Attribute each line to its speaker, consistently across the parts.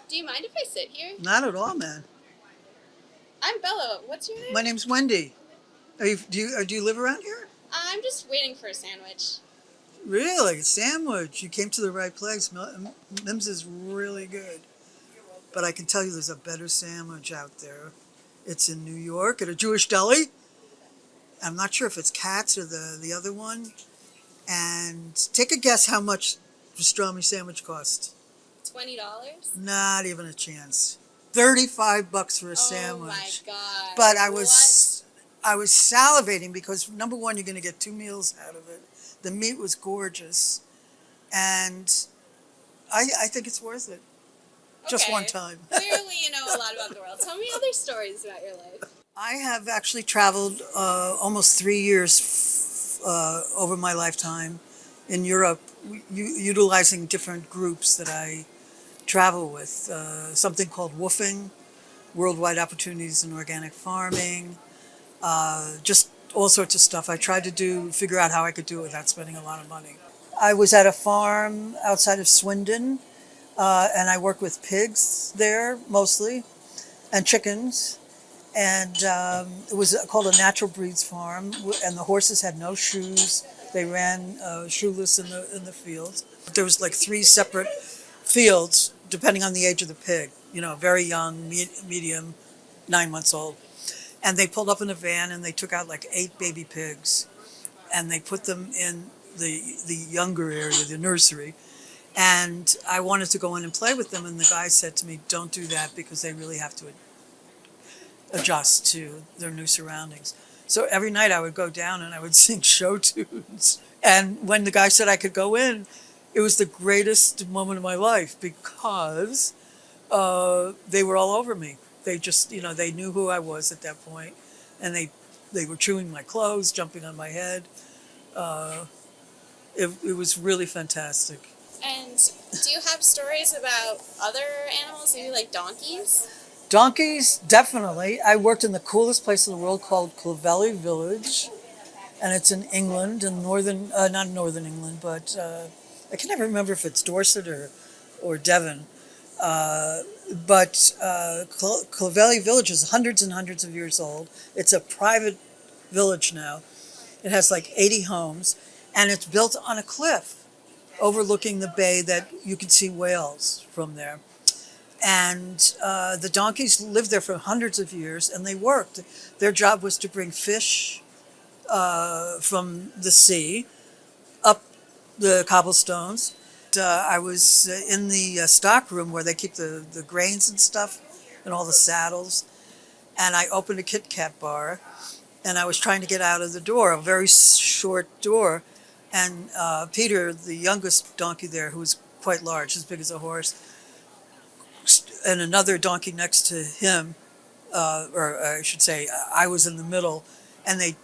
Speaker 1: Do you mind if I sit here?
Speaker 2: Not at all, man.
Speaker 1: I'm Bella. What's your name?
Speaker 2: My name's Wendy. Do you live around here?
Speaker 1: I'm just waiting for a sandwich.
Speaker 2: Really? Sandwich. You came to the right place. Mim's is really good. But I can tell you there's a better sandwich out there. It's in New York at a Jewish deli. I'm not sure if it's Katz or the other one. And take a guess how much pastrami sandwich cost.
Speaker 1: $20?
Speaker 2: Not even a chance. $35 for a sandwich.
Speaker 1: Oh my god.
Speaker 2: But I was salivating because number one, you're going to get 2 meals out of it. The meat was gorgeous, and I think it's worth it. Just one time.
Speaker 1: Clearly, you know a lot about the world. Tell me other stories about your life.
Speaker 2: I have actually traveled almost 3 years over my lifetime in Europe, utilizing different groups that I travel with. Something called WWOOFing, Worldwide Opportunities in Organic Farming, just all sorts of stuff. I tried to figure out how I could do it without spending a lot of money. I was at a farm outside of Swindon, and I worked with pigs there mostly, and chickens. And it was called a natural breeds farm, and the horses had no shoes. They ran shoeless in the fields. There was like 3 separate fields, depending on the age of the pig. You know, very young, medium, 9 months old. And they pulled up in a van and they took out like 8 baby pigs, and they put them in the younger area, the nursery. And I wanted to go in and play with them, and the guy said to me, "Don't do that because they really have to adjust to their new surroundings." So every night I would go down and I would sing show tunes. And when the guy said I could go in, it was the greatest moment of my life because they were all over me. They just, they knew who I was at that point, and they were chewing my clothes, jumping on my head. It was really fantastic.
Speaker 1: And do you have stories about other animals, maybe like donkeys?
Speaker 2: Donkeys, definitely. I worked in the coolest place in the world called Clovelly Village, and it's in England, in not northern England, but I can never remember if it's Dorset or Devon. But Clovelly Village is hundreds and hundreds of years old. It's a private village now. It has like 80 homes, and it's built on a cliff overlooking the bay that you can see Wales from there. And the donkeys lived there for hundreds of years, and they worked. Their job was to bring fish from the sea up the cobblestones. I was in the stock room where they keep the grains and stuff and all the saddles, and I opened a Kit Kat bar, and I was trying to get out of the door, a very short door, and Peter, the youngest donkey there, who was quite large, as big as a horse, and another donkey next to him, or I should say, I was in the middle, and they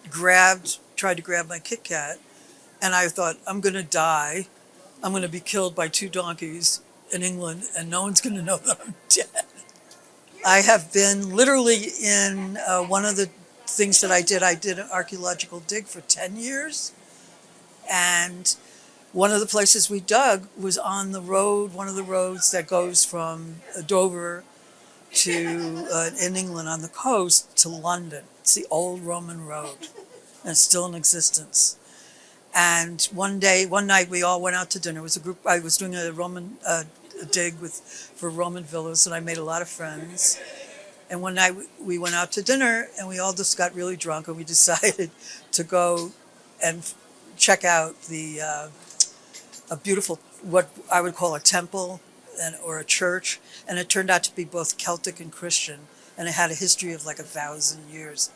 Speaker 2: tried to grab my Kit Kat, and I thought, I'm going to die. I'm going to be killed by 2 donkeys in England, and no one's going to know that I'm dead. I have been literally in one of the things that I did an archaeological dig for 10 years, and one of the places we dug was on the road, one of the roads that goes from Dover to, in England on the coast, to London. It's the old Roman road, and it's still in existence. And one night we all went out to dinner. It was a group, I was doing a Roman dig for Roman villas, and I made a lot of friends. And one night we went out to dinner, and we all just got really drunk, and we decided to go and check out a beautiful, what I would call a temple or a church, and it turned out to be both Celtic and Christian, and it had a history of like 1,000 years.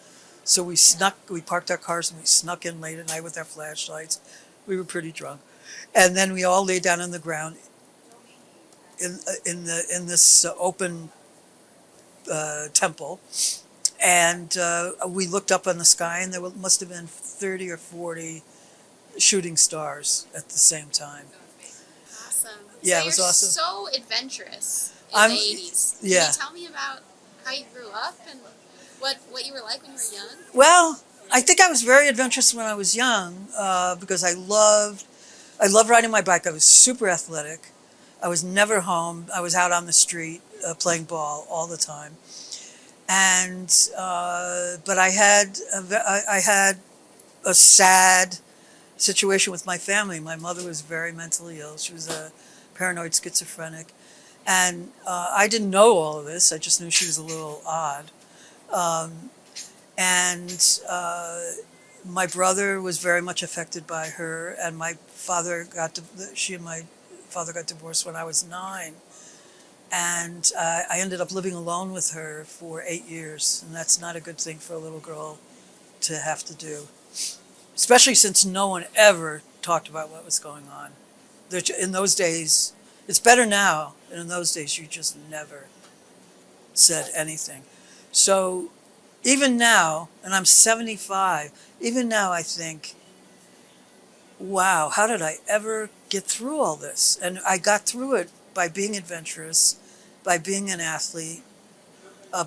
Speaker 2: So we parked our cars and we snuck in late at night with our flashlights. We were pretty drunk, and then we all lay down on the ground in this open temple, and we looked up on the sky, and there must have been 30 or 40 shooting stars at the same time.
Speaker 1: Awesome.
Speaker 2: Yeah,
Speaker 1: so
Speaker 2: it was
Speaker 1: you're
Speaker 2: awesome.
Speaker 1: So adventurous in the 80s.
Speaker 2: Yeah.
Speaker 1: Can you tell me about how you grew up and what you were like when you were young?
Speaker 2: Well, I think I was very adventurous when I was young because I loved riding my bike. I was super athletic, I was never home. I was out on the street playing ball all the time. And but I had a sad situation with my family. My mother was very mentally ill. She was a paranoid schizophrenic, and I didn't know all of this. I just knew she was a little odd. And my brother was very much affected by her, and she and my father got divorced when I was 9. And I ended up living alone with her for 8 years, and that's not a good thing for a little girl to have to do, especially since no one ever talked about what was going on. In those days, it's better now, and in those days you just never said anything. So even now, and I'm 75, even now I think, wow, how did I ever get through all this? And I got through it by being adventurous, by being an athlete,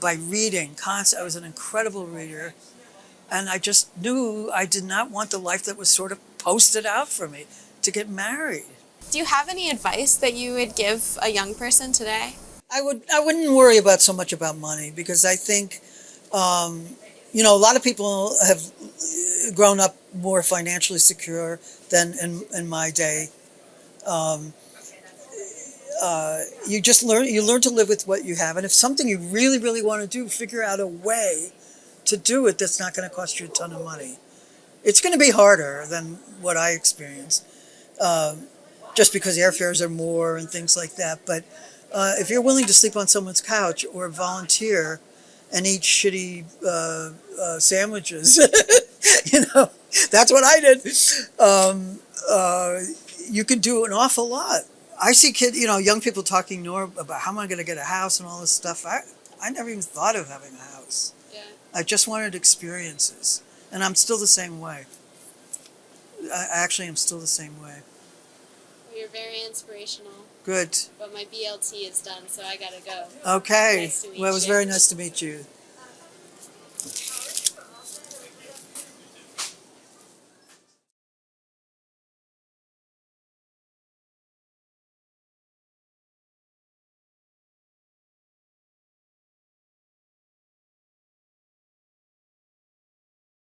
Speaker 2: by reading. I was an incredible reader. And I just knew I did not want the life that was sort of posted out for me, to get married.
Speaker 1: Do you have any advice that you would give a young person today?
Speaker 2: I wouldn't worry about so much about money, because I think, a lot of people have grown up more financially secure than in my day. You learn to live with what you have, and if something you really, really want to do, figure out a way to do it that's not going to cost you a ton of money. It's going to be harder than what I experienced, just because airfares are more and things like that. But if you're willing to sleep on someone's couch or volunteer and eat shitty sandwiches, that's what I did. You can do an awful lot. I see young people talking about how am I going to get a house and all this stuff. I never even thought of having a house.
Speaker 1: Yeah.
Speaker 2: I just wanted experiences, and I'm still the same way. I actually am still the same way.
Speaker 1: Well, you're very inspirational.
Speaker 2: Good.
Speaker 1: But my BLT is done, so I gotta go.
Speaker 2: Okay.
Speaker 1: Nice to meet
Speaker 2: Well, it was
Speaker 1: you.
Speaker 2: very nice to meet you.